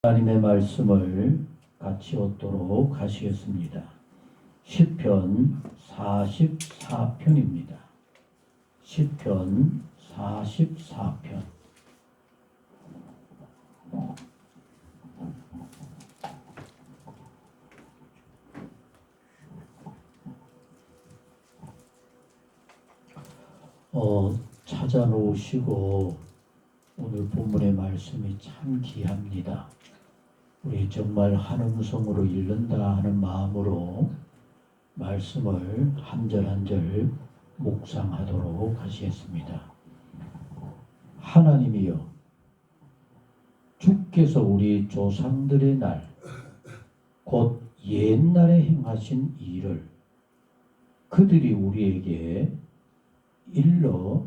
하나님의 말씀을 같이 얻도록 하시겠습니다. 시편 44편입니다. 시편 44편. 찾아놓으시고 오늘 본문의 말씀이 참 귀합니다. 우리 정말 한 음성으로 읽는다 하는 마음으로 말씀을 한 절 한 절 묵상하도록 하시겠습니다. 하나님이여, 주께서 우리 조상들의 날, 곧 옛날에 행하신 일을 그들이 우리에게 일러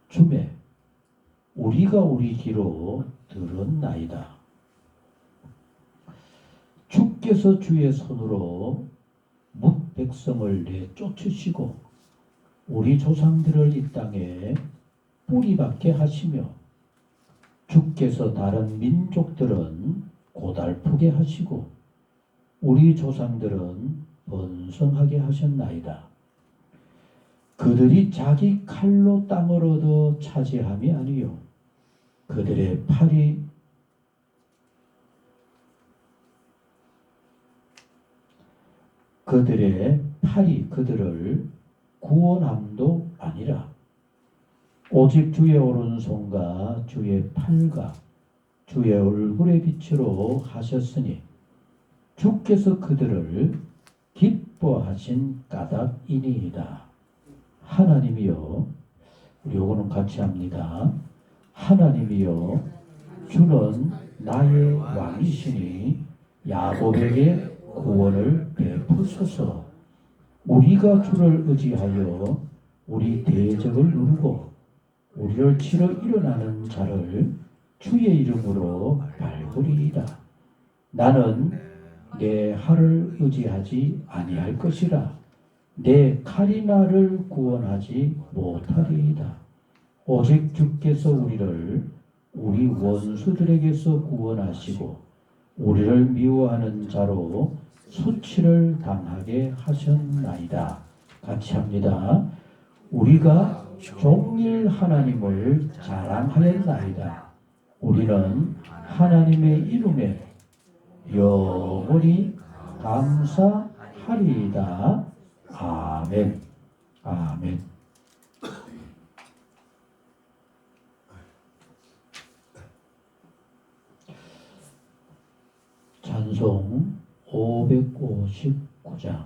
주매 우리가 우리 귀로 들었나이다. 주께서 주의 손으로 뭇 백성을 내쫓으시고 우리 조상들을 이 땅에 뿌리박게 하시며 주께서 다른 민족들은 고달프게 하시고 우리 조상들은 번성하게 하셨나이다. 그들이 자기 칼로 땅을 얻어 차지함이 아니요 그들의 팔이 그들을 구원함도 아니라 오직 주의 오른손과 주의 팔과 주의 얼굴의 빛으로 하셨으니 주께서 그들을 기뻐하신 까닭이니이다. 하나님이여, 우리 요거는 같이 합니다. 하나님이여, 주는 나의 왕이시니 야곱에게 구원을 베푸소서. 우리가 주를 의지하여 우리 대적을 누르고 우리를 치러 일어나는 자를 주의 이름으로 밟으리이다. 나는 내 활을 의지하지 아니할 것이라. 내 칼이 나를 구원하지 못하리이다. 오직 주께서 우리를 우리 원수들에게서 구원하시고 우리를 미워하는 자로 수치를 당하게 하셨나이다. 같이 합니다. 우리가 종일 하나님을 자랑하였나이다. 우리는 하나님의 이름에 영원히 감사하리이다. 아멘. 아멘. 찬송 559장.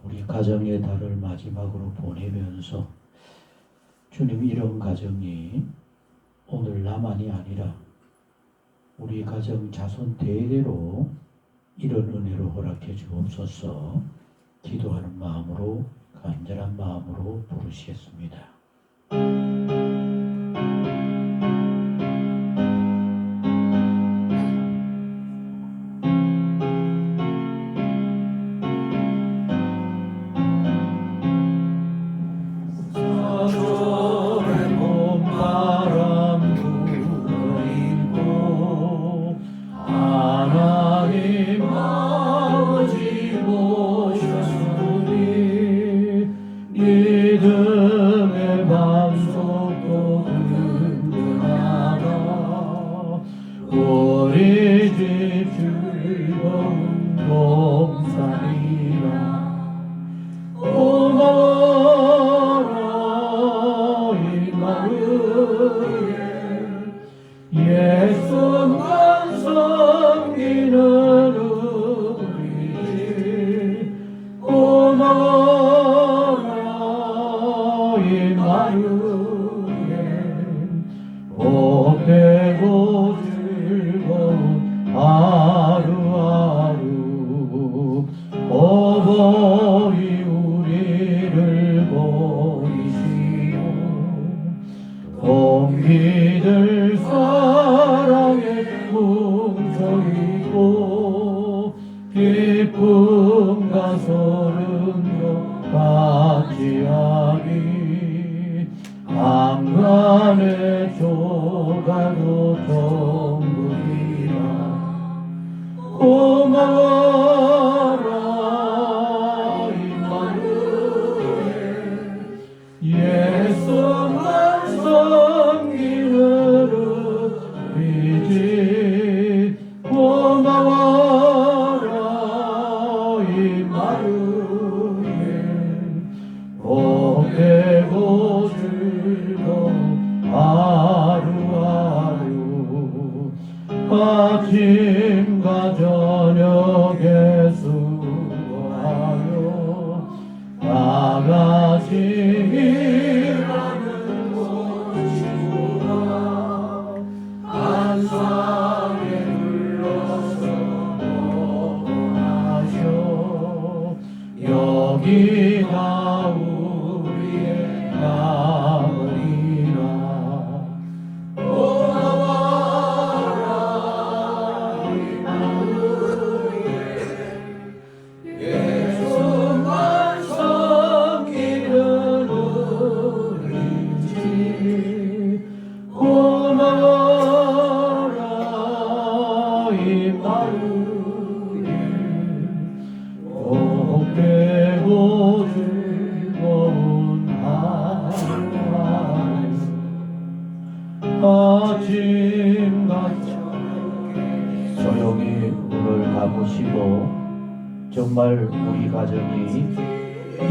우리 가정의 달을 마지막으로 보내면서 주님, 이런 가정이 오늘 나만이 아니라 우리 가정 자손 대대로 이런 은혜로 허락해 주옵소서. 기도하는 마음으로, 간절한 마음으로 부르시겠습니다. 믿음의 반석도 든든하다. 우리 집 즐거운 동산이라. 고마워라 임마누엘, 예수만 섬기는 우리. 고마워라 복되고 즐거운 하루하루. 어버이 우리를 보이시오. 동기들 사랑에 뭉쳐있고 기쁨과 소름도 같이 하니 강간의 조 가도 천국이라 고마워라 임마누엘 예수만 섬기는 우리지 고마워라 임마누엘 복되고 즐거운 하루하루 아침과 저녁에 수고하여 나같이 일하는 모두가 한상에 불러서 먹어하셔 여기가 우리의 나무리라 고마워라 임마누엘 예수만 섬기는 우리지 고마워라 임마누엘 복되고 즐거운 아침같이 조용히 눈을 감으시고 정말 우리 가정이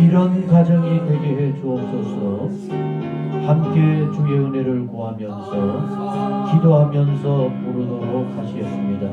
이런 가정이 되게 해 주옵소서. 함께 주의 은혜를 구하면서 기도하면서 부르도록 하시겠습니다.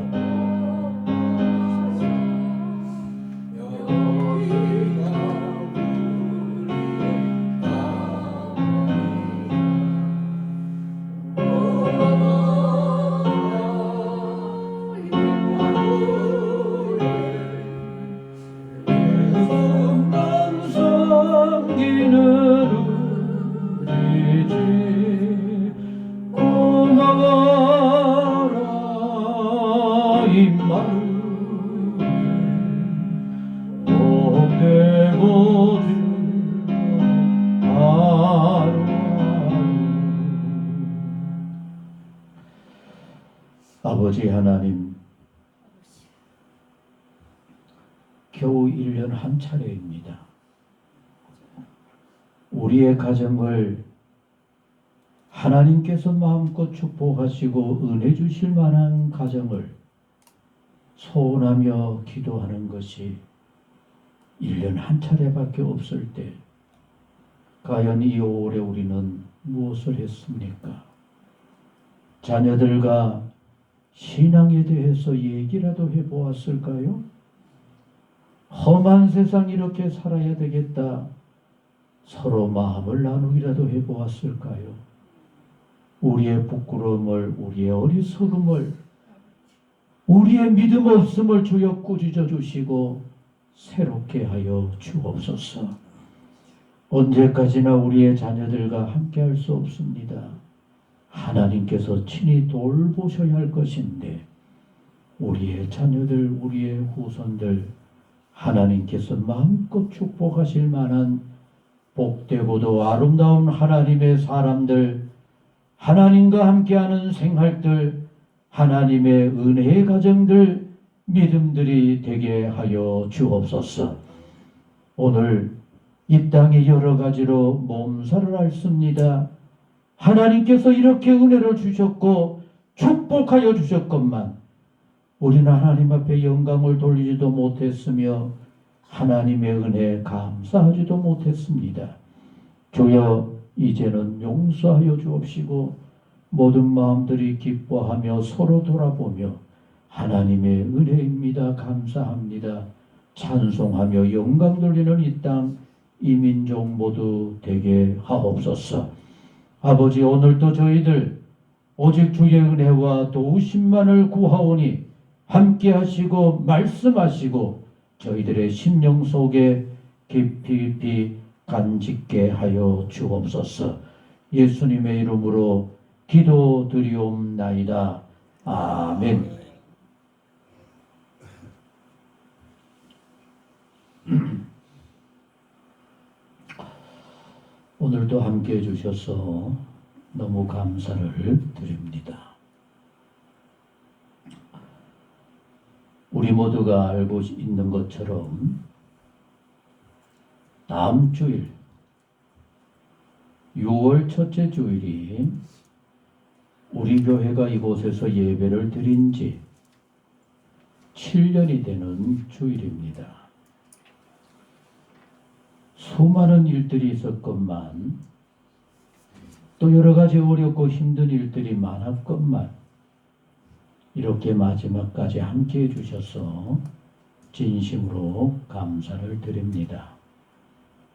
아버지 하나님, 겨우 1년 한 차례입니다. 우리의 가정을 하나님께서 마음껏 축복하시고 은혜 주실 만한 가정을 소원하며 기도하는 것이 1년 한 차례밖에 없을 때 과연 이 5월에 우리는 무엇을 했습니까? 자녀들과 신앙에 대해서 얘기라도 해보았을까요? 험한 세상 이렇게 살아야 되겠다. 서로 마음을 나누기라도 해보았을까요? 우리의 부끄러움을, 우리의 어리석음을, 우리의 믿음 없음을 주여 꾸짖어 주시고 새롭게 하여 주옵소서. 언제까지나 우리의 자녀들과 함께 할 수 없습니다. 하나님께서 친히 돌보셔야 할 것인데 우리의 자녀들, 우리의 후손들 하나님께서 마음껏 축복하실 만한 복되고도 아름다운 하나님의 사람들, 하나님과 함께하는 생활들, 하나님의 은혜의 가정들, 믿음들이 되게 하여 주옵소서. 오늘 이 땅에 여러 가지로 몸살을 앓습니다. 하나님께서 이렇게 은혜를 주셨고 축복하여 주셨건만 우리는 하나님 앞에 영광을 돌리지도 못했으며 하나님의 은혜에 감사하지도 못했습니다. 주여 이제는 용서하여 주옵시고 모든 마음들이 기뻐하며 서로 돌아보며 하나님의 은혜입니다. 감사합니다. 찬송하며 영광 돌리는 이 땅 이민족 모두 되게 하옵소서. 아버지, 오늘도 저희들 오직 주의 은혜와 도우심만을 구하오니 함께 하시고 말씀하시고 저희들의 심령 속에 깊이 간직게 하여 주옵소서. 예수님의 이름으로 기도드리옵나이다. 아멘. 오늘도 함께 해주셔서 너무 감사를 드립니다. 우리 모두가 알고 있는 것처럼 다음 주일 6월 첫째 주일이 우리 교회가 이곳에서 예배를 드린 지 7년이 되는 주일입니다. 수많은 일들이 있었건만 또 여러 가지 어렵고 힘든 일들이 많았건만 이렇게 마지막까지 함께 해주셔서 진심으로 감사를 드립니다.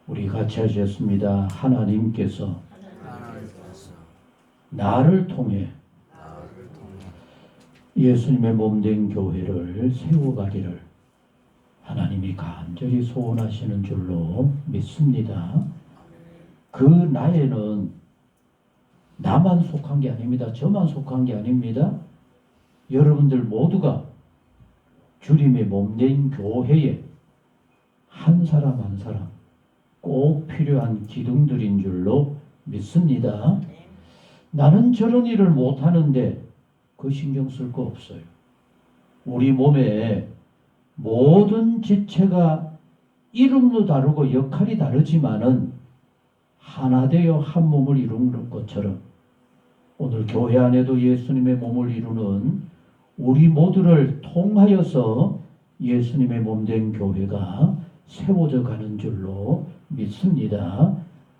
우리 같이 하셨습니다. 하나님께서 나를 통해 예수님의 몸된 교회를 세워가기를 하나님이 간절히 소원하시는 줄로 믿습니다. 그 나에는 나만 속한 게 아닙니다. 저만 속한 게 아닙니다. 여러분들 모두가 주님의 몸된 교회에 한 사람 한 사람 꼭 필요한 기둥들인 줄로 믿습니다. 나는 저런 일을 못하는데 그 신경 쓸 거 없어요. 우리 몸에 모든 지체가 이름도 다르고 역할이 다르지만은 하나 되어 한 몸을 이루는 것처럼 오늘 교회 안에도 예수님의 몸을 이루는 우리 모두를 통하여서 예수님의 몸된 교회가 세워져 가는 줄로 믿습니다.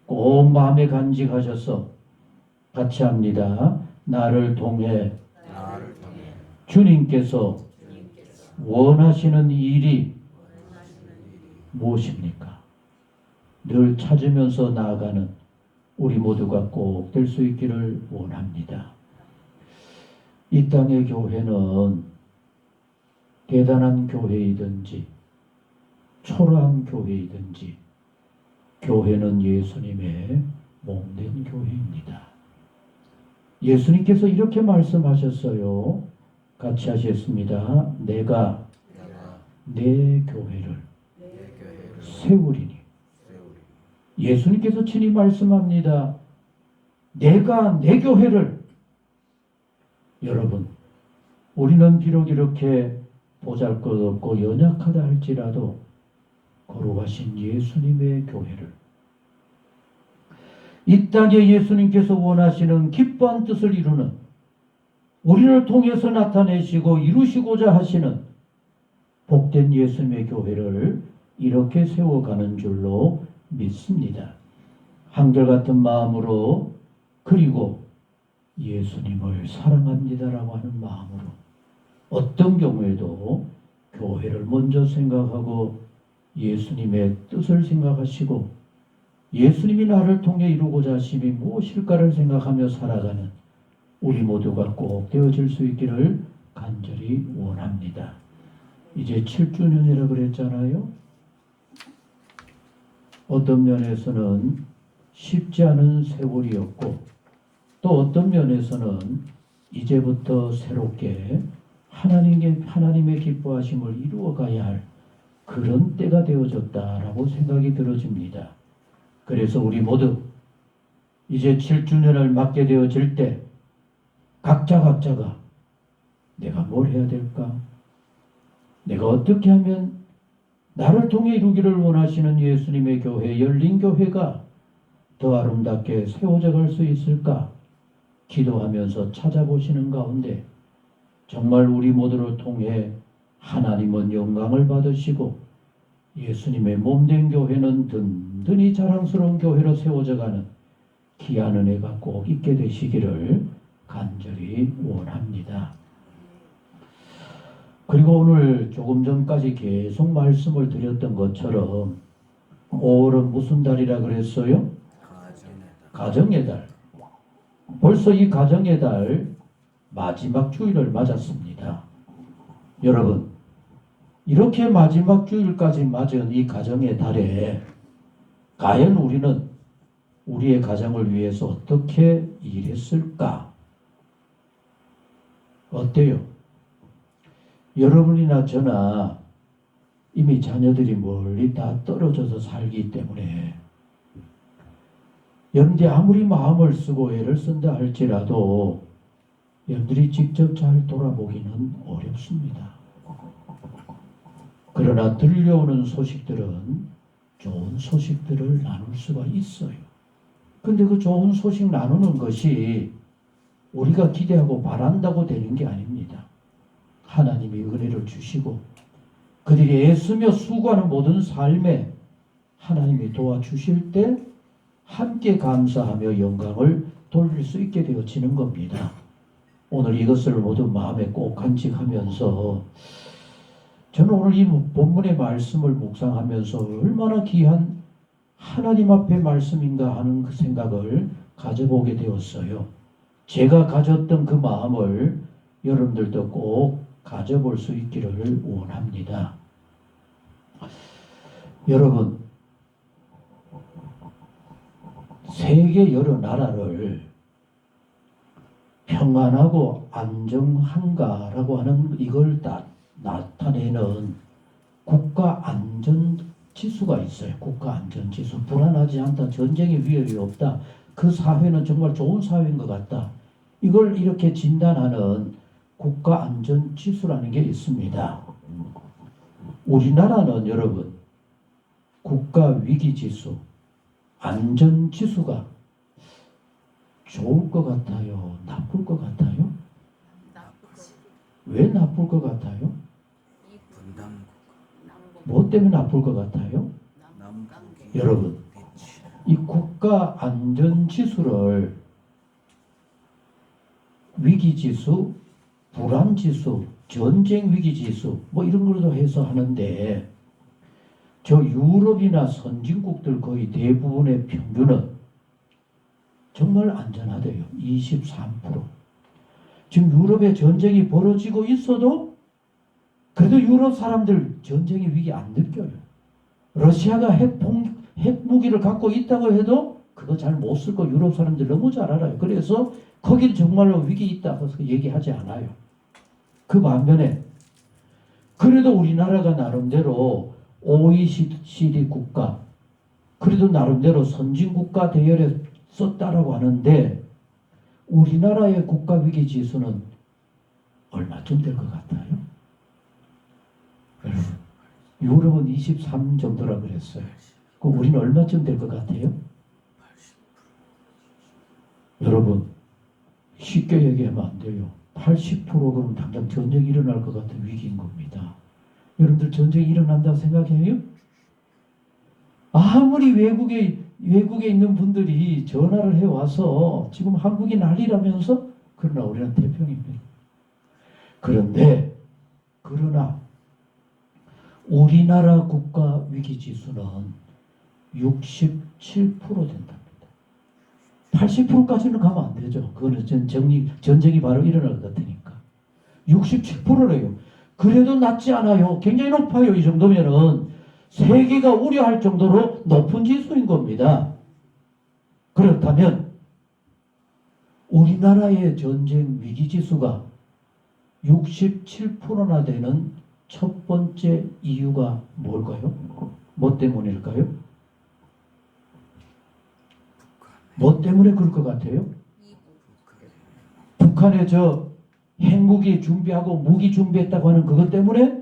꼭 마음에 간직하셔서 같이 합니다. 나를 통해 주님께서 원하시는 일이 무엇입니까? 늘 찾으면서 나아가는 우리 모두가 꼭 될 수 있기를 원합니다. 이 땅의 교회는 대단한 교회이든지 초라한 교회이든지 교회는 예수님의 몸된 교회입니다. 예수님께서 이렇게 말씀하셨어요. 같이 하셨습니다. 내가 내 교회를 세우리니. 예수님께서 친히 말씀합니다. 내가 내 교회를. 여러분, 우리는 비록 이렇게 보잘것없고 연약하다 할지라도 거룩하신 예수님의 교회를 이 땅에 예수님께서 원하시는 기뻐한 뜻을 이루는 우리를 통해서 나타내시고 이루시고자 하시는 복된 예수님의 교회를 이렇게 세워가는 줄로 믿습니다. 한결같은 마음으로 그리고 예수님을 사랑합니다라고 하는 마음으로 어떤 경우에도 교회를 먼저 생각하고 예수님의 뜻을 생각하시고 예수님이 나를 통해 이루고자 하심이 무엇일까를 생각하며 살아가는 우리 모두가 꼭 되어질 수 있기를 간절히 원합니다. 이제 7주년이라 그랬잖아요. 어떤 면에서는 쉽지 않은 세월이었고 또 어떤 면에서는 이제부터 새롭게 하나님의 기뻐하심을 이루어가야 할 그런 때가 되어졌다라고 생각이 들어집니다. 그래서 우리 모두 이제 7주년을 맞게 되어질 때 각자가 내가 뭘 해야 될까? 내가 어떻게 하면 나를 통해 이루기를 원하시는 예수님의 교회, 열린 교회가 더 아름답게 세워져 갈 수 있을까? 기도하면서 찾아보시는 가운데 정말 우리 모두를 통해 하나님은 영광을 받으시고 예수님의 몸된 교회는 든든히 자랑스러운 교회로 세워져가는 귀한 은혜가 꼭 있게 되시기를 간절히 원합니다. 그리고 오늘 조금 전까지 계속 말씀을 드렸던 것처럼 5월은 무슨 달이라 그랬어요? 가정의 달. 벌써 이 가정의 달 마지막 주일을 맞았습니다. 여러분, 이렇게 마지막 주일까지 맞은 이 가정의 달에 과연 우리는 우리의 가정을 위해서 어떻게 일했을까? 어때요? 여러분이나 저나 이미 자녀들이 멀리 다 떨어져서 살기 때문에 여러분들이 아무리 마음을 쓰고 애를 쓴다 할지라도 여러분들이 직접 잘 돌아보기는 어렵습니다. 그러나 들려오는 소식들은 좋은 소식들을 나눌 수가 있어요. 근데 그 좋은 소식 나누는 것이 우리가 기대하고 바란다고 되는 게 아닙니다. 하나님이 은혜를 주시고 그들이 애쓰며 수고하는 모든 삶에 하나님이 도와주실 때 함께 감사하며 영광을 돌릴 수 있게 되어지는 겁니다. 오늘 이것을 모두 마음에 꼭 간직하면서 저는 오늘 이 본문의 말씀을 묵상하면서 얼마나 귀한 하나님 앞의 말씀인가 하는 그 생각을 가져보게 되었어요. 제가 가졌던 그 마음을 여러분들도 꼭 가져볼 수 있기를 원합니다. 여러분, 세계 여러 나라를 평안하고 안정한가라고 하는 이걸 나타내는 국가 안전 지수가 있어요. 국가 안전 지수. 불안하지 않다. 전쟁의 위협이 없다. 그 사회는 정말 좋은 사회인 것 같다. 이걸 이렇게 진단하는 국가 안전 지수라는 게 있습니다. 우리나라는 여러분 국가 위기 지수, 안전 지수가 좋을 것 같아요? 나쁠 것 같아요? 왜 나쁠 것 같아요? 뭐 때문에 나쁠 것 같아요? 여러분, 이 국가 안전 지수를 위기 지수, 불안 지수, 전쟁 위기 지수 뭐 이런 걸로 해서 하는데 저 유럽이나 선진국들 거의 대부분의 평균은 정말 안전하대요. 23%. 지금 유럽에 전쟁이 벌어지고 있어도 그래도 유럽 사람들 전쟁의 위기 안 느껴요. 러시아가 핵 무기를 갖고 있다고 해도 그거 잘 못 쓸 거 유럽 사람들 너무 잘 알아요. 그래서 거긴 정말로 위기 있다고 얘기하지 않아요. 그 반면에 그래도 우리나라가 나름대로 OECD 국가 그래도 나름대로 선진국가 대열에 썼다라고 하는데 우리나라의 국가 위기 지수는 얼마쯤 될 것 같아요? 여러분, 유럽은 23 정도라 그랬어요. 그럼 우리는 얼마쯤 될 것 같아요? 여러분, 쉽게 얘기하면 안 돼요. 80% 그러면 당장 전쟁이 일어날 것 같은 위기인 겁니다. 여러분들 전쟁이 일어난다고 생각해요? 아무리 외국에 있는 분들이 전화를 해와서 지금 한국이 난리라면서 그러나 우리는 태평입니다. 그러나 우리나라 국가 위기지수는 67% 된답니다. 80%까지는 가면 안 되죠. 그거는 전쟁이 바로 일어날 것 같으니까. 67%래요. 그래도 낮지 않아요. 굉장히 높아요. 이 정도면은 세계가 우려할 정도로 높은 지수인 겁니다. 그렇다면 우리나라의 전쟁 위기지수가 67%나 되는 첫 번째 이유가 뭘까요? 뭐 때문일까요? 뭐 때문에 그럴 것 같아요? 북한에 저 핵무기 준비하고 무기 준비했다고 하는 그것 때문에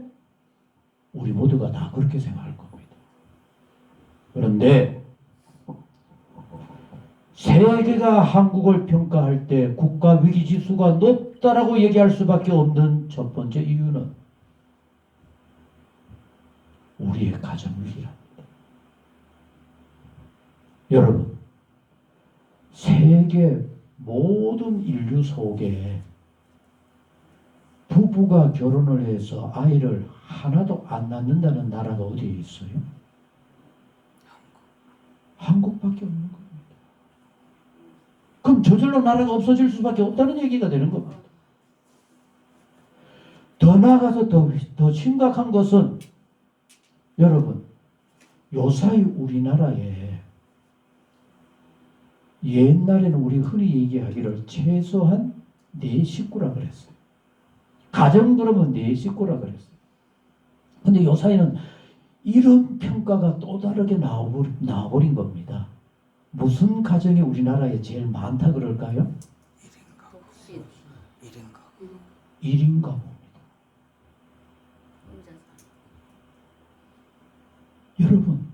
우리 모두가 다 그렇게 생각할 겁니다. 그런데 세계가 한국을 평가할 때 국가 위기 지수가 높다라고 얘기할 수밖에 없는 첫 번째 이유는 우리의 가정 위기랍니다. 여러분, 세계 모든 인류 속에 부부가 결혼을 해서 아이를 하나도 안 낳는다는 나라가 어디에 있어요? 한국밖에 없는 겁니다. 그럼 저절로 나라가 없어질 수밖에 없다는 얘기가 되는 겁니다. 더 나아가서 더 심각한 것은 여러분, 요사이 우리나라에 옛날에는 우리 흔히 얘기하기를 최소한 4식구라 그랬어요. 가정 그러면 4식구라 그랬어요. 근데 요사이는 이런 평가가 또 다르게 나와버린 겁니다. 무슨 가정이 우리나라에 제일 많다 그럴까요? 1인 가구. 여러분,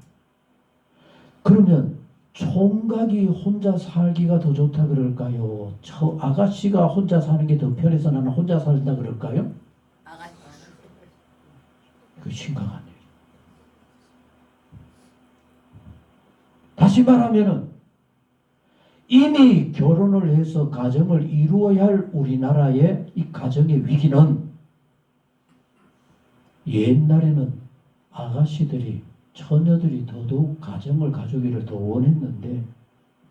그러면 총각이 혼자 살기가 더 좋다 그럴까요? 저 아가씨가 혼자 사는 게 더 편해서 나는 혼자 살다 그럴까요? 그 심각한 일. 다시 말하면은 이미 결혼을 해서 가정을 이루어야 할 우리나라의 이 가정의 위기는 옛날에는 아가씨들이 처녀들이 더더욱 가정을 가지기를 더 원했는데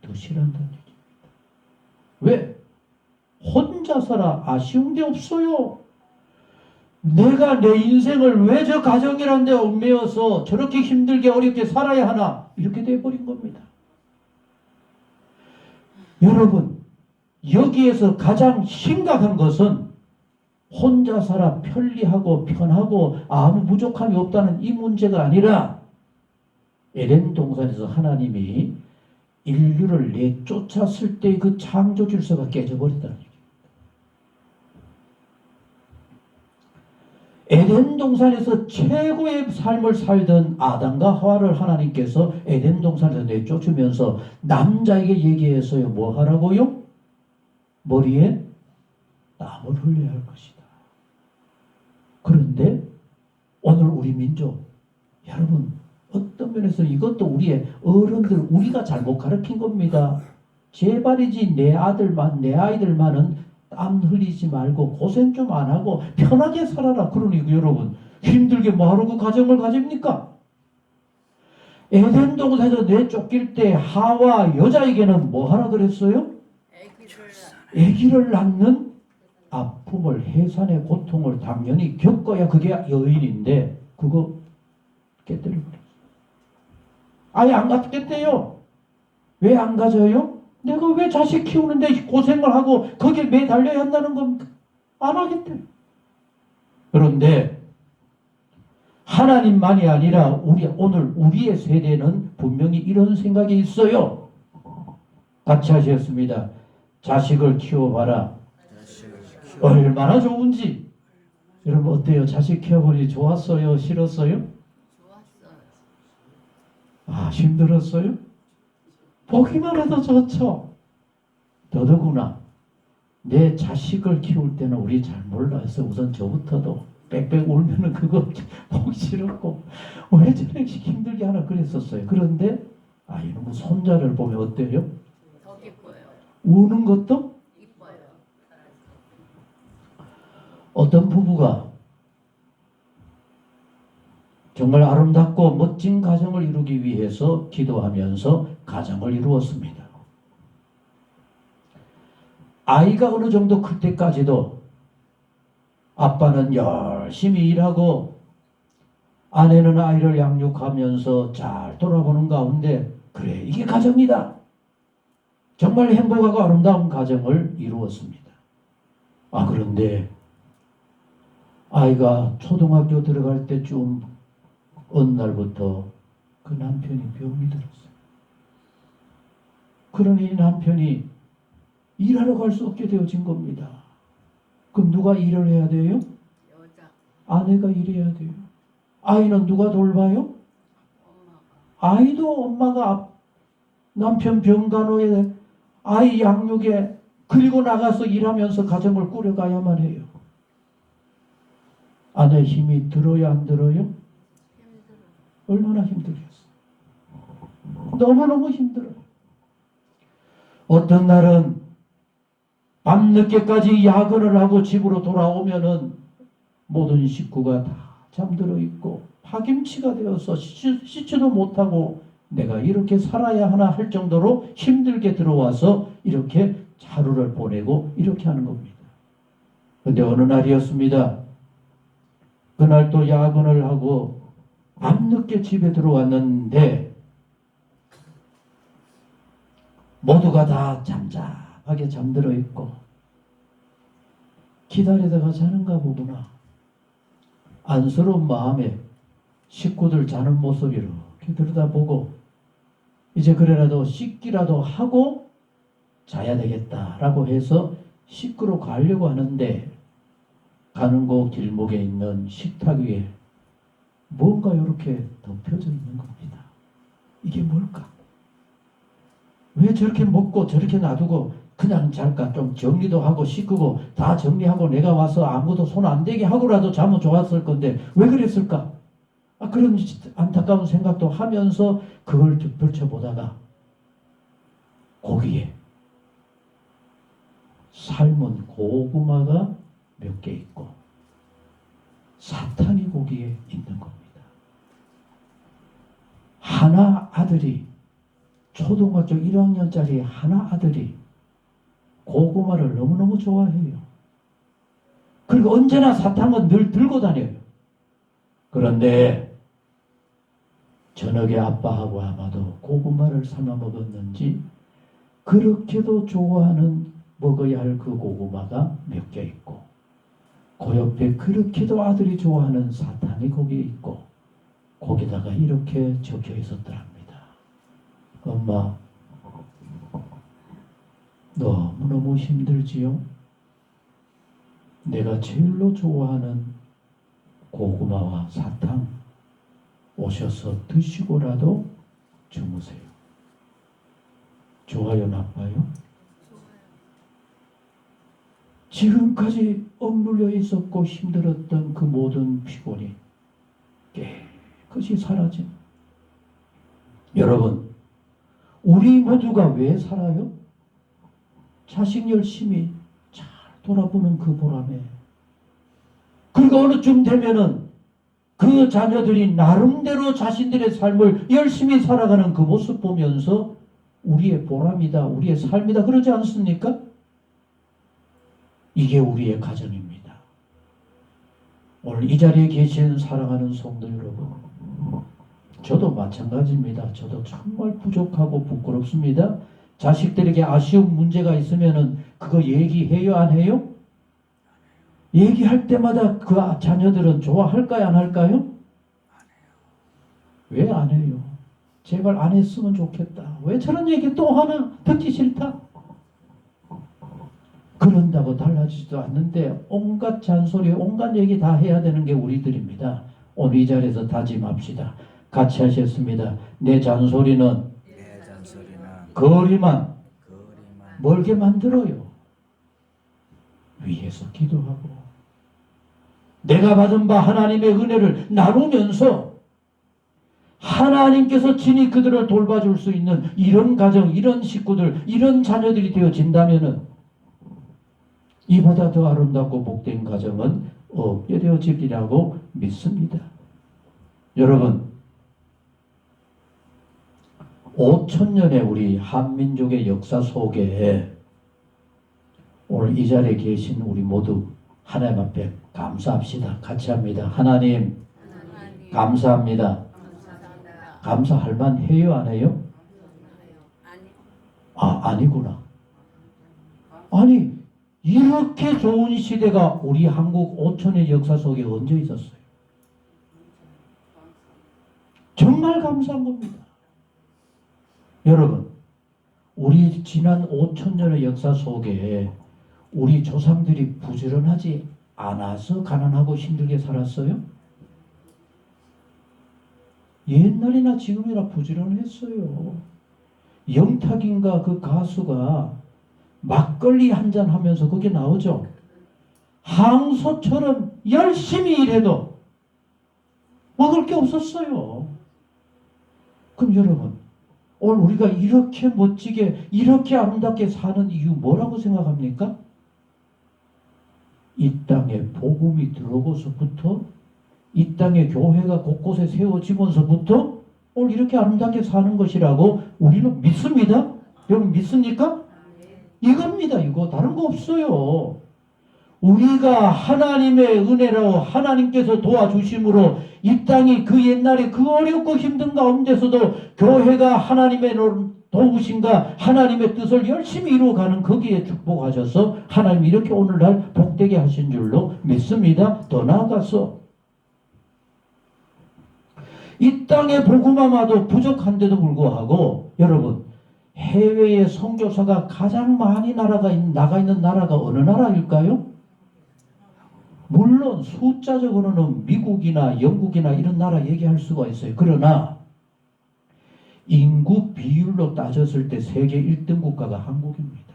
더 싫어한다는 얘기입니다. 왜? 혼자 살아 아쉬운 게 없어요. 내가 내 인생을 왜 저 가정이란 데 얽매여서 저렇게 힘들게 어렵게 살아야 하나 이렇게 돼버린 겁니다. 여러분, 여기에서 가장 심각한 것은 혼자 살아 편리하고 편하고 아무 부족함이 없다는 이 문제가 아니라 에덴 동산에서 하나님이 인류를 내쫓았을 때 그 창조 질서가 깨져버렸다는 얘기입니다. 에덴 동산에서 최고의 삶을 살던 아담과 하와를 하나님께서 에덴 동산에서 내쫓으면서 남자에게 얘기해서요, 뭐 하라고요? 머리에 땀을 흘려야 할 것이다. 그런데 오늘 우리 민족, 여러분, 어떤 면에서 이것도 우리의 어른들, 우리가 잘못 가르친 겁니다. 제발이지 내 아이들만은 땀 흘리지 말고 고생 좀 안 하고 편하게 살아라. 그러니 여러분, 힘들게 뭐하러 그 가정을 가집니까? 에덴 동산에서 내쫓길 때 하와 여자에게는 뭐하라 그랬어요? 아기를 낳는 아픔을, 해산의 고통을 당연히 겪어야 그게 여인인데 그거 깨뜨려버렸어요. 아예 안 갔겠대요. 왜 안 가져요? 내가 왜 자식 키우는데 고생을 하고 거기에 매달려야 한다는 겁니까? 안 하겠대. 그런데 하나님만이 아니라 오늘 우리의 세대는 분명히 이런 생각이 있어요. 같이 하셨습니다. 자식을 키워봐라. 얼마나 좋은지. 여러분 어때요? 자식 키워보니 좋았어요? 싫었어요? 아, 힘들었어요? 보기만 해도 좋죠. 더더구나 내 자식을 키울 때는 우리 잘 몰라서 우선 저부터도 빽빽 울면은 그거 보기 싫었고 왜 저렇게 힘들게 하나 그랬었어요. 그런데 이놈의 손자를 보면 어때요? 더 기뻐요. 우는 것도 기뻐요. 어떤 부부가 정말 아름답고 멋진 가정을 이루기 위해서 기도하면서 가정을 이루었습니다. 아이가 어느 정도 클 때까지도 아빠는 열심히 일하고 아내는 아이를 양육하면서 잘 돌아보는 가운데 그래, 이게 가정이다. 정말 행복하고 아름다운 가정을 이루었습니다. 그런데 아이가 초등학교 들어갈 때쯤 어느 날부터 그 남편이 병이 들었어요. 그러니 이 남편이 일하러 갈 수 없게 되어진 겁니다. 그럼 누가 일을 해야 돼요? 여자. 아내가 일해야 돼요. 아이는 누가 돌봐요? 엄마가. 아이도 엄마가 남편 병간호에 아이 양육에 그리고 나가서 일하면서 가정을 꾸려가야만 해요. 아내 힘이 들어야 안 들어요? 얼마나 힘들겠어. 너무너무 힘들어요. 어떤 날은 밤늦게까지 야근을 하고 집으로 돌아오면은 모든 식구가 다 잠들어 있고 파김치가 되어서 씻지도 못하고 내가 이렇게 살아야 하나 할 정도로 힘들게 들어와서 이렇게 하루를 보내고 이렇게 하는 겁니다. 그런데 어느 날이었습니다. 그날 또 야근을 하고 밤늦게 집에 들어왔는데 모두가 다 잠잠하게 잠들어 있고 기다리다가 자는가 보구나. 안쓰러운 마음에 식구들 자는 모습 이렇게 들여다보고 이제 그래라도 씻기라도 하고 자야 되겠다라고 해서 씻으러 가려고 하는데 가는 곳 길목에 있는 식탁 위에 뭔가 이렇게 덮여져 있는 겁니다. 이게 뭘까? 왜 저렇게 먹고 저렇게 놔두고 그냥 잘까? 좀 정리도 하고 씻고 다 정리하고 내가 와서 아무도 손 안 대게 하고라도 자면 좋았을 건데 왜 그랬을까? 그런 안타까운 생각도 하면서 그걸 펼쳐보다가 거기에 삶은 고구마가 몇 개 있고 사탄이 거기에 있는 겁니다. 하나 아들이 초등학교 1학년짜리 하나 아들이 고구마를 너무너무 좋아해요. 그리고 언제나 사탕은 늘 들고 다녀요. 그런데 저녁에 아빠하고 아마도 고구마를 삶아 먹었는지 그렇게도 좋아하는 먹어야 할 그 고구마가 몇 개 있고 그 옆에 그렇게도 아들이 좋아하는 사탕이 거기에 있고 거기다가 이렇게 적혀 있었더랍니다. 엄마, 너무너무 힘들지요? 내가 제일로 좋아하는 고구마와 사탕 오셔서 드시고라도 주무세요. 좋아요, 나빠요? 지금까지 억눌려 있었고 힘들었던 그 모든 피곤이 깨끗이 사라진. 여러분, 우리 모두가 왜 살아요? 자식 열심히 잘 돌아보는 그 보람에. 그리고 어느 쯤 되면은 그 자녀들이 나름대로 자신들의 삶을 열심히 살아가는 그 모습 보면서 우리의 보람이다, 우리의 삶이다 그러지 않습니까? 이게 우리의 가정입니다. 오늘 이 자리에 계신 사랑하는 성도 여러분, 저도 마찬가지입니다. 저도 정말 부족하고 부끄럽습니다. 자식들에게 아쉬운 문제가 있으면은 그거 얘기해요, 안 해요? 얘기할 때마다 그 자녀들은 좋아할까요, 안 할까요? 왜 안 해요? 제발 안 했으면 좋겠다. 왜 저런 얘기 또 하나? 듣기 싫다. 그런다고 달라지지도 않는데 온갖 잔소리, 온갖 얘기 다 해야 되는 게 우리들입니다. 오늘 이 자리에서 다짐합시다. 같이 하셨습니다. 내 잔소리는 거리만 멀게 만들어요. 위에서 기도하고 내가 받은 바 하나님의 은혜를 나누면서 하나님께서 친히 그들을 돌봐줄 수 있는 이런 가정, 이런 식구들, 이런 자녀들이 되어진다면은 이보다 더 아름답고 복된 가정은 없게 되어지리라고 믿습니다. 여러분, 5,000년의 우리 한민족의 역사 속에 오늘 이 자리에 계신 우리 모두 하나님 앞에 감사합시다. 같이 합니다. 하나님, 감사합니다. 감사할 만해요, 안 해요? 아니구나. 아니, 이렇게 좋은 시대가 우리 한국 5천의 역사 속에 언제 있었어요? 정말 감사한 겁니다. 여러분, 우리 지난 5천년의 역사 속에 우리 조상들이 부지런하지 않아서 가난하고 힘들게 살았어요? 옛날이나 지금이나 부지런했어요. 영탁인가 그 가수가 막걸리 한잔 하면서 거기 나오죠. 항소처럼 열심히 일해도 먹을 게 없었어요. 그럼 여러분, 오늘 우리가 이렇게 멋지게 이렇게 아름답게 사는 이유 뭐라고 생각합니까? 이 땅에 복음이 들어오고서부터 이 땅에 교회가 곳곳에 세워지면서부터 오늘 이렇게 아름답게 사는 것이라고 우리는 믿습니다. 여러분 믿습니까? 이겁니다. 이거 다른 거 없어요. 우리가 하나님의 은혜로 하나님께서 도와주심으로 이 땅이 그 옛날에 그 어렵고 힘든 가운데서도 교회가 하나님의 도우심과 하나님의 뜻을 열심히 이루어가는 거기에 축복하셔서 하나님 이렇게 오늘날 복되게 하신 줄로 믿습니다. 더 나아가서 이 땅에 복음화마도 부족한데도 불구하고 여러분 해외에 선교사가 가장 많이 나가 있는 나라가 어느 나라일까요? 물론 숫자적으로는 미국이나 영국이나 이런 나라 얘기할 수가 있어요. 그러나 인구 비율로 따졌을 때 세계 1등 국가가 한국입니다.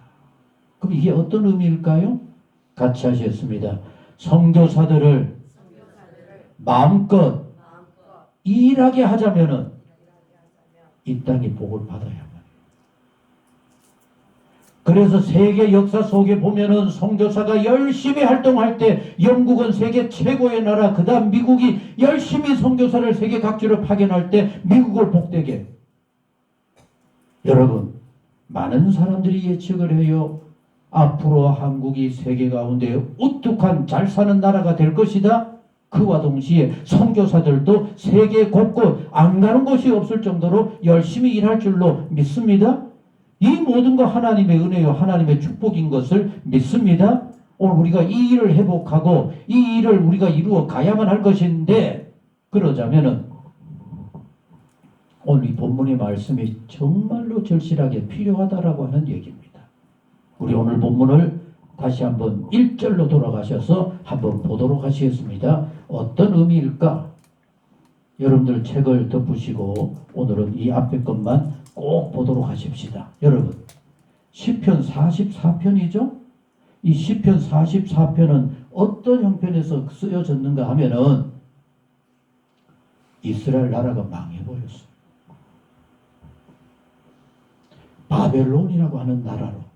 그럼 이게 어떤 의미일까요? 같이 하셨습니다. 선교사들을 마음껏 일하게 하자면은 이 땅이 복을 받아야만. 그래서 세계 역사 속에 보면은 선교사가 열심히 활동할 때 영국은 세계 최고의 나라, 그 다음 미국이 열심히 선교사를 세계 각지로 파견할 때 미국을 복되게. 여러분, 많은 사람들이 예측을 해요. 앞으로 한국이 세계 가운데 우뚝한 잘 사는 나라가 될 것이다. 그와 동시에 선교사들도 세계 곳곳 안 가는 곳이 없을 정도로 열심히 일할 줄로 믿습니다. 이 모든 거 하나님의 은혜요, 하나님의 축복인 것을 믿습니다. 오늘 우리가 이 일을 회복하고 이 일을 우리가 이루어 가야만 할 것인데, 그러자면은 오늘 이 본문의 말씀이 정말로 절실하게 필요하다라고 하는 얘기입니다. 우리 오늘 본문을 다시 한번 1절로 돌아가셔서 한번 보도록 하시겠습니다. 어떤 의미일까? 여러분들 책을 덮으시고 오늘은 이 앞에 것만 꼭 보도록 하십시다. 여러분, 시편 44편이죠? 이 시편 44편은 어떤 형편에서 쓰여졌는가 하면은 이스라엘 나라가 망해버렸어요. 바벨론이라고 하는 나라로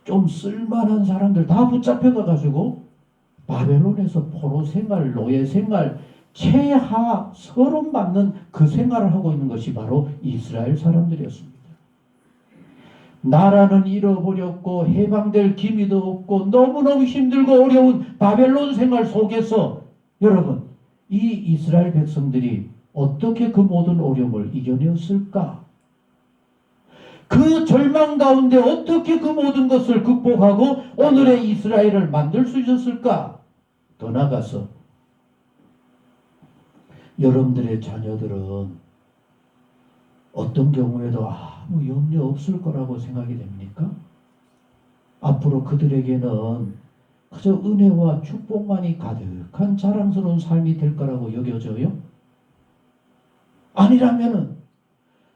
좀 쓸만한 사람들 다 붙잡혀가지고 바벨론에서 포로 생활, 노예 생활, 최하 서론 받는 그 생활을 하고 있는 것이 바로 이스라엘 사람들이었습니다. 나라는 잃어버렸고 해방될 기미도 없고 너무너무 힘들고 어려운 바벨론 생활 속에서 여러분, 이 이스라엘 백성들이 어떻게 그 모든 어려움을 이겨내었을까? 그 절망 가운데 어떻게 그 모든 것을 극복하고 오늘의 이스라엘을 만들 수 있었을까? 더 나아가서 여러분들의 자녀들은 어떤 경우에도 아무 염려 없을 거라고 생각이 됩니까? 앞으로 그들에게는 그저 은혜와 축복만이 가득한 자랑스러운 삶이 될 거라고 여겨져요? 아니라면은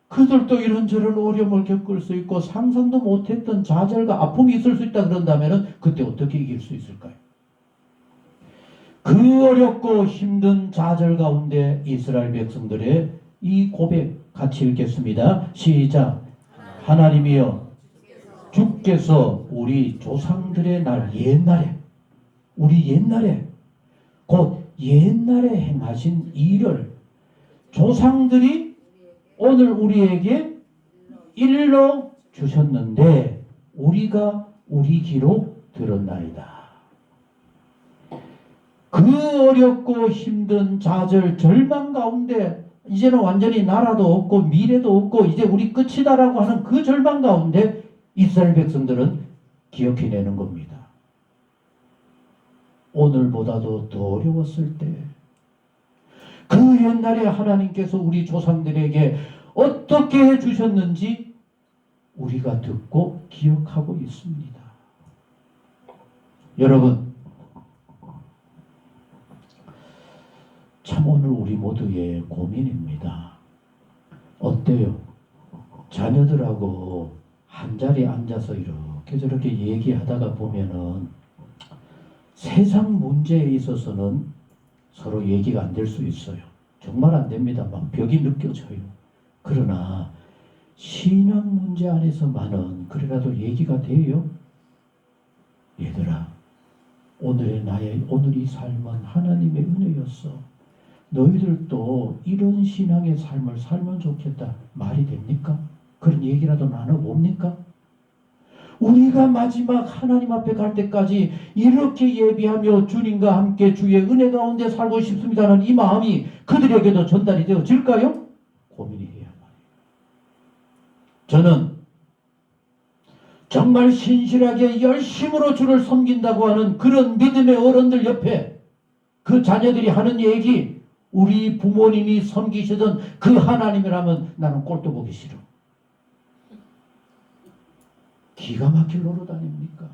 그들도 이런저런 어려움을 겪을 수 있고 상상도 못했던 좌절과 아픔이 있을 수 있다 그런다면은 그때 어떻게 이길 수 있을까요? 그 어렵고 힘든 좌절 가운데 이스라엘 백성들의 이 고백 같이 읽겠습니다. 시작. 하나님이여, 주께서 우리 조상들의 날 옛날에, 우리 옛날에, 곧 옛날에 행하신 일을 조상들이 오늘 우리에게 일러 주셨는데 우리가 우리 귀로 들었나이다. 그 어렵고 힘든 좌절, 절망 가운데 이제는 완전히 나라도 없고 미래도 없고 이제 우리 끝이다라고 하는 그 절망 가운데 이스라엘 백성들은 기억해내는 겁니다. 오늘보다도 더 어려웠을 때 그 옛날에 하나님께서 우리 조상들에게 어떻게 해주셨는지 우리가 듣고 기억하고 있습니다. 여러분, 참 오늘 우리 모두의 고민입니다. 어때요? 자녀들하고 한자리에 앉아서 이렇게 저렇게 얘기하다가 보면은 세상 문제에 있어서는 서로 얘기가 안 될 수 있어요. 정말 안 됩니다. 막 벽이 느껴져요. 그러나 신앙 문제 안에서만은 그래라도 얘기가 돼요. 얘들아, 오늘 이 삶은 하나님의 은혜였어. 너희들도 이런 신앙의 삶을 살면 좋겠다. 말이 됩니까? 그런 얘기라도 나눠봅니까? 우리가 마지막 하나님 앞에 갈 때까지 이렇게 예비하며 주님과 함께 주의 은혜 가운데 살고 싶습니다는 이 마음이 그들에게도 전달이 되어질까요? 고민이 해야 말이에요. 저는 정말 신실하게 열심으로 주를 섬긴다고 하는 그런 믿음의 어른들 옆에 그 자녀들이 하는 얘기, 우리 부모님이 섬기시던 그 하나님이라면 나는 꼴도 보기 싫어. 기가 막힐 노릇 아닙니까?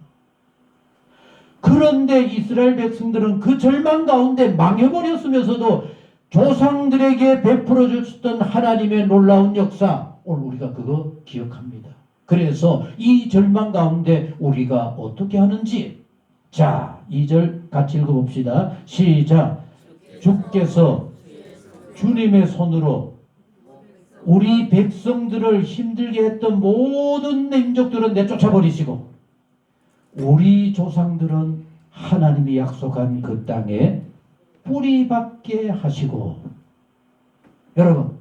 그런데 이스라엘 백성들은 그 절망 가운데 망해버렸으면서도 조상들에게 베풀어 주셨던 하나님의 놀라운 역사, 오늘 우리가 그거 기억합니다. 그래서 이 절망 가운데 우리가 어떻게 하는지, 자, 2절 같이 읽어봅시다. 시작. 주께서 주님의 손으로 우리 백성들을 힘들게 했던 모든 민족들은 내쫓아버리시고 우리 조상들은 하나님이 약속한 그 땅에 뿌리박게 하시고, 여러분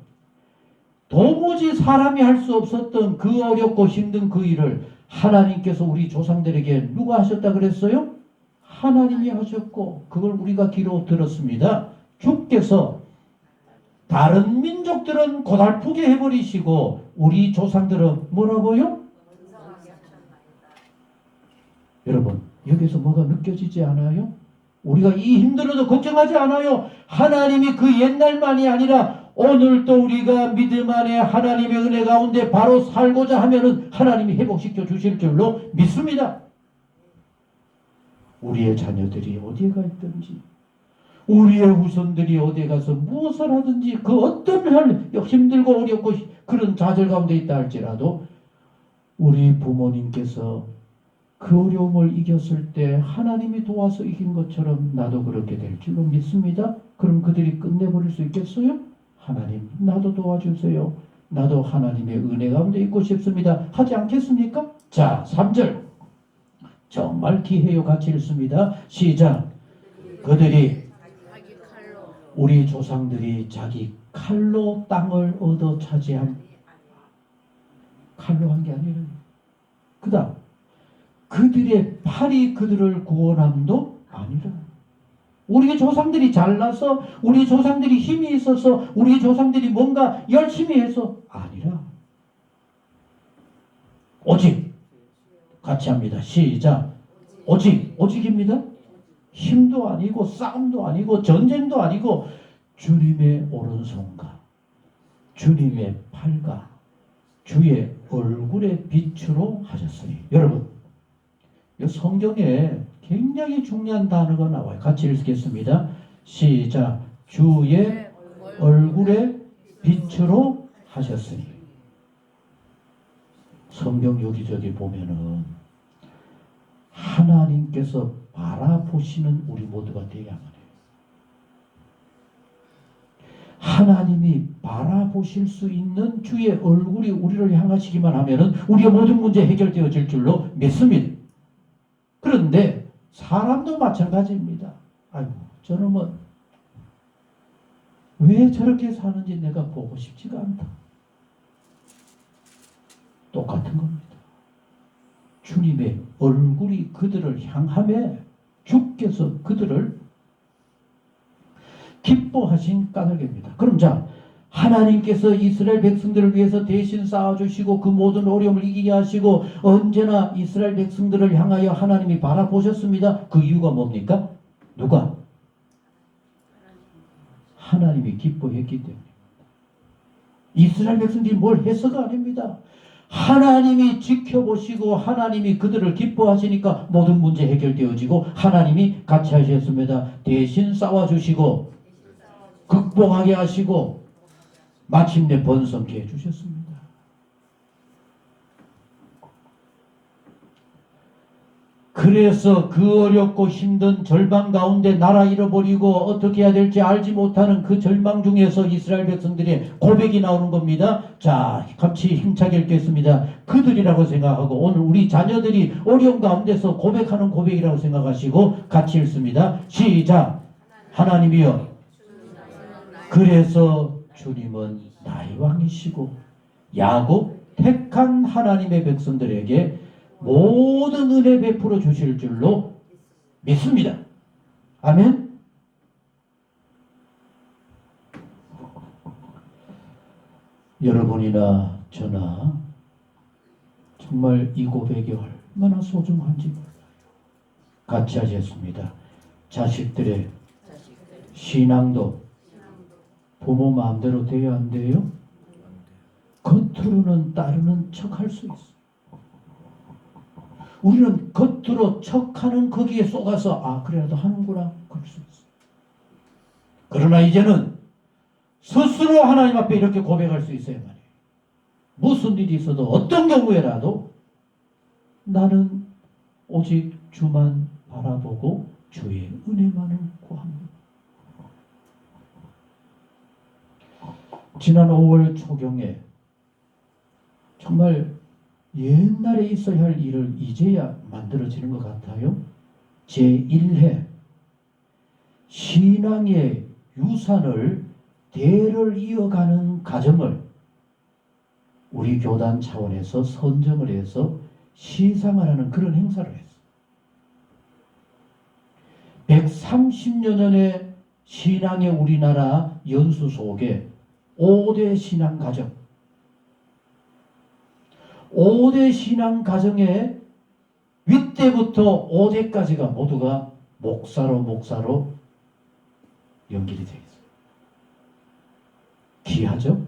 도무지 사람이 할 수 없었던 그 어렵고 힘든 그 일을 하나님께서 우리 조상들에게 누가 하셨다 그랬어요? 하나님이 하셨고, 그걸 우리가 귀로 들었습니다. 주께서 다른 민족들은 고달프게 해버리시고 우리 조상들은 뭐라고요? 여러분 여기서 뭐가 느껴지지 않아요? 우리가 이 힘들어도 걱정하지 않아요. 하나님이 그 옛날만이 아니라 오늘도 우리가 믿음 안에 하나님의 은혜 가운데 바로 살고자 하면은 하나님이 회복시켜 주실 줄로 믿습니다. 우리의 자녀들이 어디에 가 있든지, 우리의 후손들이 어디에 가서 무엇을 하든지, 그 어떤 힘들고 어렵고 그런 좌절 가운데 있다 할지라도 우리 부모님께서 그 어려움을 이겼을 때 하나님이 도와서 이긴 것처럼 나도 그렇게 될 줄로 믿습니다. 그럼 그들이 끝내버릴 수 있겠어요? 하나님 나도 도와주세요. 나도 하나님의 은혜 가운데 있고 싶습니다. 하지 않겠습니까? 자, 3절 정말 기해요. 같이 읽습니다. 시작. 그들이 자기 칼로 우리 조상들이 자기 칼로 땅을 얻어 차지한, 칼로 한 게 아니라 그 다음 그들의 팔이 그들을 구원함도 아니라, 우리 조상들이 잘나서, 우리 조상들이 힘이 있어서, 우리 조상들이 뭔가 열심히 해서 아니라, 오직, 같이 합니다. 시작. 오직입니다. 힘도 아니고 싸움도 아니고 전쟁도 아니고 주님의 오른손과 주님의 팔과 주의 얼굴의 빛으로 하셨으니. 여러분 성경에 굉장히 중요한 단어가 나와요. 같이 읽겠습니다. 시작. 주의 얼굴의 빛으로 하셨으니. 성경 여기저기 보면은 하나님께서 바라보시는 우리 모두가 되야만 해요. 하나님이 바라보실 수 있는 주의 얼굴이 우리를 향하시기만 하면은 우리의 모든 문제 해결되어질 줄로 믿습니다. 그런데 사람도 마찬가지입니다. 아이고 저놈은 왜 저렇게 사는지 내가 보고 싶지가 않다. 똑같은 겁니다. 주님의 얼굴이 그들을 향하며 주께서 그들을 기뻐하신 까닭입니다. 그럼 자, 하나님께서 이스라엘 백성들을 위해서 대신 쌓아주시고 그 모든 어려움을 이기게 하시고 언제나 이스라엘 백성들을 향하여 하나님이 바라보셨습니다. 그 이유가 뭡니까? 누가? 하나님이 기뻐했기 때문입니다. 이스라엘 백성들이 뭘 해서가 아닙니다. 하나님이 지켜보시고 하나님이 그들을 기뻐하시니까 모든 문제 해결되어지고 하나님이 같이 하셨습니다. 대신 싸워주시고 극복하게 하시고 마침내 번성케 해주셨습니다. 그래서 그 어렵고 힘든 절망 가운데 나라 잃어버리고 어떻게 해야 될지 알지 못하는 그 절망 중에서 이스라엘 백성들의 고백이 나오는 겁니다. 자, 같이 힘차게 읽겠습니다. 그들이라고 생각하고 오늘 우리 자녀들이 어려운 가운데서 고백하는 고백이라고 생각하시고 같이 읽습니다. 시작. 하나님이여, 그래서 주님은 나의 왕이시고 야곱 택한 하나님의 백성들에게 모든 은혜 베풀어 주실 줄로 믿습니다. 아멘. 여러분이나 저나 정말 이 고백이 얼마나 소중한지 몰라요. 같이 하셨습니다. 자식들의 신앙도 부모 마음대로 돼야 안 돼요? 겉으로는 따르는 척 할 수 있어. 우리는 겉으로 척하는 거기에 속아서 아 그래도 하는구나 그럴 수 있어. 그러나 이제는 스스로 하나님 앞에 이렇게 고백할 수 있어야 말이에요. 무슨 일이 있어도 어떤 경우에라도 나는 오직 주만 바라보고 주의 은혜만을 구합니다. 지난 5월 초경에 정말 옛날에 있어야 할 일을 이제야 만들어지는 것 같아요. 제1회 신앙의 유산을 대를 이어가는 가정을 우리 교단 차원에서 선정을 해서 시상을 하는 그런 행사를 했어요. 130여 년의 신앙의 우리나라 연수 속에 5대 신앙 가정, 5대 신앙 가정의 윗대부터 5대까지가 모두가 목사로 연결이 되어 있어요. 귀하죠?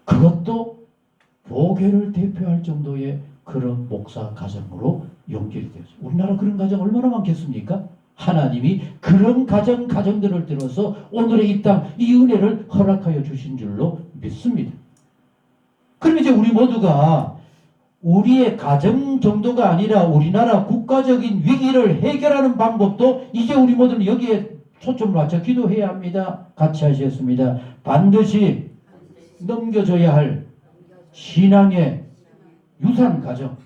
그것도 교계를 대표할 정도의 그런 목사 가정으로 연결이 되었어요. 우리나라 그런 가정 얼마나 많겠습니까? 하나님이 그런 가정들을 들어서 오늘의 이 땅, 이 은혜를 허락하여 주신 줄로 믿습니다. 그럼 이제 우리 모두가 우리의 가정 정도가 아니라 우리나라 국가적인 위기를 해결하는 방법도 이제 우리 모두는 여기에 초점을 맞춰 기도해야 합니다. 같이 하시겠습니다. 반드시 넘겨줘야 할 신앙의 유산 가정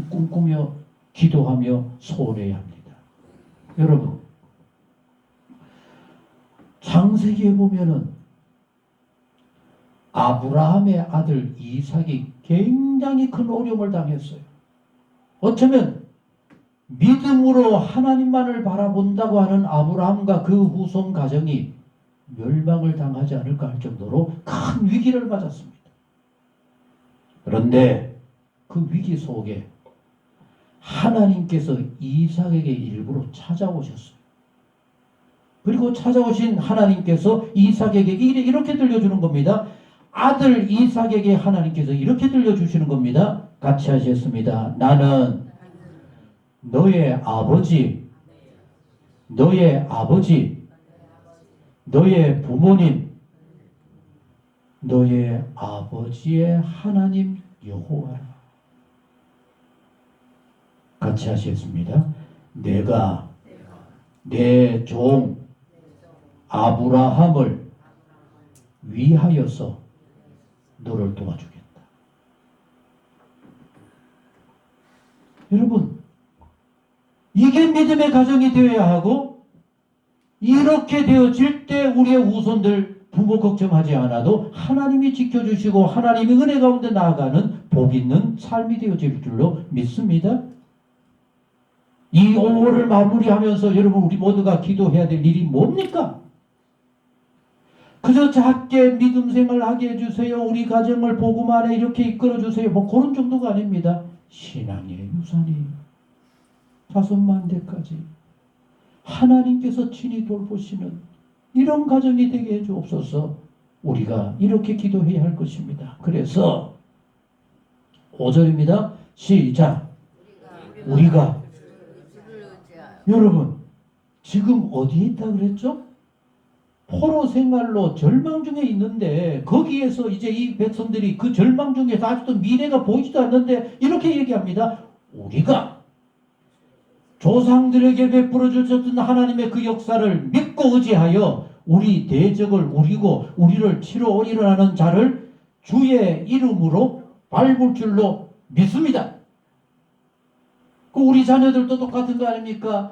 꿈꾸며 기도하며 소원해야 합니다. 여러분 창세기에 보면은 아브라함의 아들 이삭이 굉장히 큰 어려움을 당했어요. 어쩌면 믿음으로 하나님만을 바라본다고 하는 아브라함과 그 후손 가정이 멸망을 당하지 않을까 할 정도로 큰 위기를 맞았습니다. 그런데 그 위기 속에 하나님께서 이삭에게 일부러 찾아오셨어요. 그리고 찾아오신 하나님께서 이삭에게 이렇게 들려주는 겁니다. 아들 이삭에게 하나님께서 이렇게 들려주시는 겁니다. 같이 하셨습니다. 나는 너의 아버지, 너의 부모님, 너의 아버지의 하나님 여호와라. 같이 하시겠습니다. 내가 내 종 아브라함을 위하여서 너를 도와주겠다. 여러분, 이게 믿음의 가정이 되어야 하고 이렇게 되어질 때 우리의 후손들 부모 걱정하지 않아도 하나님이 지켜주시고 하나님의 은혜 가운데 나아가는 복 있는 삶이 되어질 줄로 믿습니다. 이 5월을 마무리하면서 여러분 우리 모두가 기도해야 될 일이 뭡니까? 그저 작게 믿음 생활하게 해주세요. 우리 가정을 복음 안에 이렇게 이끌어주세요. 뭐 그런 정도가 아닙니다. 신앙의 유산이 5만 대까지 하나님께서 친히 돌보시는 이런 가정이 되게 해주옵소서. 우리가 이렇게 기도해야 할 것입니다. 그래서 5절입니다. 시작. 우리가 여러분 지금 어디에 있다 그랬죠? 포로 생활로 절망 중에 있는데 거기에서 이제 이 백성들이 그 절망 중에서 아직도 미래가 보이지도 않는데 이렇게 얘기합니다. 우리가 조상들에게 베풀어 주셨던 하나님의 그 역사를 믿고 의지하여 우리 대적을 우리고 우리를 치러 오리라 하는 자를 주의 이름으로 밟을 줄로 믿습니다. 그 우리 자녀들도 똑같은 거 아닙니까?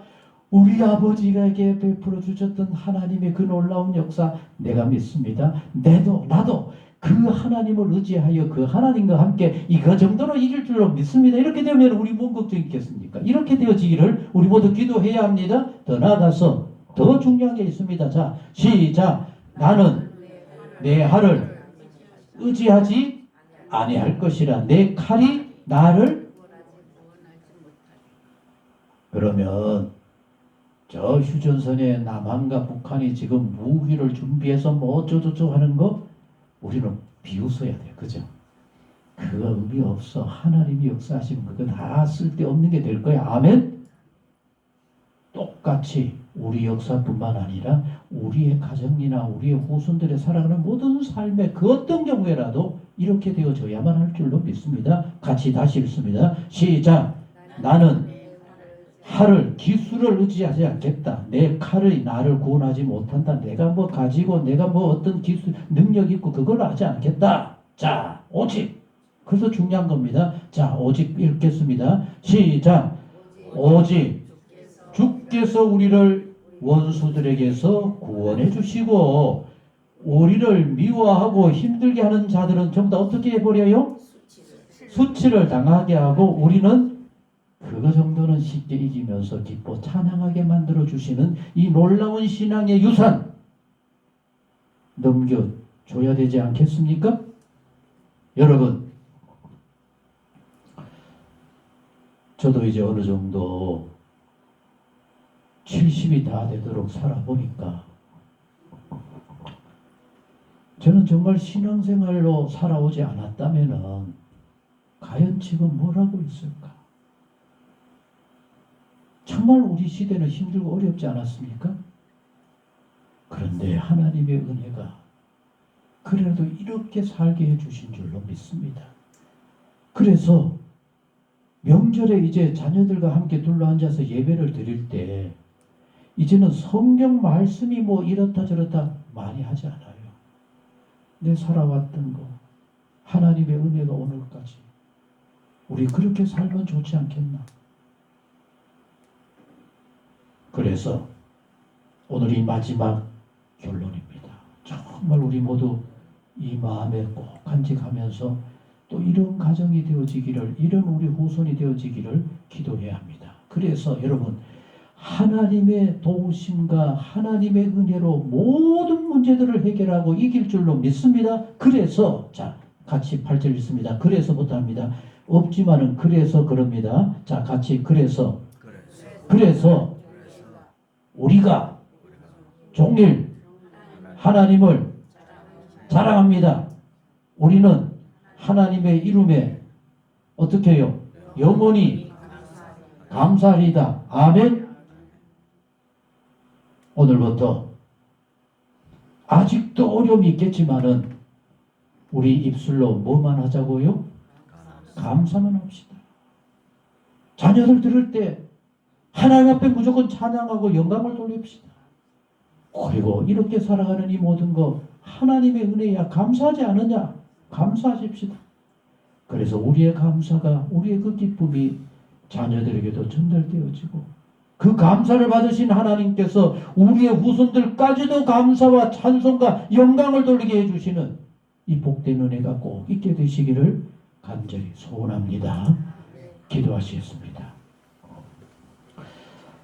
우리 아버지에게 베풀어 주셨던 하나님의 그 놀라운 역사 내가 믿습니다. 나도 그 하나님을 의지하여 그 하나님과 함께 이거 정도로 이길 줄로 믿습니다. 이렇게 되면 우리 뭔 걱정이 있겠습니까? 이렇게 되어지기를 우리 모두 기도해야 합니다. 더 나아가서 더 중요한 게 있습니다. 자, 시작. 나는 내 칼을 의지하지 아니할 것이라. 내 칼이 나를. 그러면 저 휴전선에 남한과 북한이 지금 무기를 준비해서 뭐 어쩌고저쩌고 하는 거 우리는 비웃어야 돼. 그죠? 그거 의미 없어. 하나님이 역사하시면 그거 다 쓸데없는 게 될 거야. 아멘? 똑같이 우리 역사뿐만 아니라 우리의 가정이나 우리의 후손들의 살아가는 모든 삶의 그 어떤 경우에라도 이렇게 되어져야만 할 줄로 믿습니다. 같이 다시 읽습니다. 시작. 나는 칼을 기술을 의지하지 않겠다. 내 칼이 나를 구원하지 못한다. 내가 뭐 가지고 내가 뭐 어떤 기술 능력 있고 그걸 하지 않겠다. 자, 오직. 그래서 중요한 겁니다. 자, 오직 읽겠습니다. 시작. 오직 주께서 우리를 원수들에게서 구원해 주시고 우리를 미워하고 힘들게 하는 자들은 전부 다 어떻게 해버려요? 수치를 당하게 하고 우리는 그거 정도는 쉽게 이기면서 기뻐 찬양하게 만들어 주시는 이 놀라운 신앙의 유산 넘겨줘야 되지 않겠습니까? 여러분, 저도 이제 어느 정도 70이 다 되도록 살아보니까 저는 정말 신앙생활로 살아오지 않았다면은 과연 지금 뭘 하고 있을까? 정말 우리 시대는 힘들고 어렵지 않았습니까? 그런데 하나님의 은혜가 그래도 이렇게 살게 해주신 줄로 믿습니다. 그래서 명절에 이제 자녀들과 함께 둘러앉아서 예배를 드릴 때 이제는 성경 말씀이 뭐 이렇다 저렇다 많이 하지 않아요. 내 살아왔던 거 하나님의 은혜가 오늘까지 우리 그렇게 살면 좋지 않겠나? 그래서 오늘 이 마지막 결론입니다. 정말 우리 모두 이 마음에 꼭 간직하면서 또 이런 가정이 되어지기를, 이런 우리 후손이 되어지기를 기도해야 합니다. 그래서 여러분, 하나님의 도우심과 하나님의 은혜로 모든 문제들을 해결하고 이길 줄로 믿습니다. 그래서 자, 같이 8절 읽습니다. 그래서부터 합니다. 없지만은 그래서 그럽니다. 자, 같이 그래서 우리가 종일 하나님을 자랑합니다. 우리는 하나님의 이름에 어떻게 해요? 영원히 감사하리이다. 아멘. 오늘부터 아직도 어려움이 있겠지만은 우리 입술로 뭐만 하자고요? 감사만 합시다. 자녀들 들을 때 하나님 앞에 무조건 찬양하고 영광을 돌립시다. 그리고 이렇게 살아가는 이 모든 거 하나님의 은혜야. 감사하지 않느냐? 감사하십시다. 그래서 우리의 감사가, 우리의 그 기쁨이 자녀들에게도 전달되어지고 그 감사를 받으신 하나님께서 우리의 후손들까지도 감사와 찬송과 영광을 돌리게 해주시는 이 복된 은혜가 꼭 있게 되시기를 간절히 소원합니다. 기도하시겠습니다.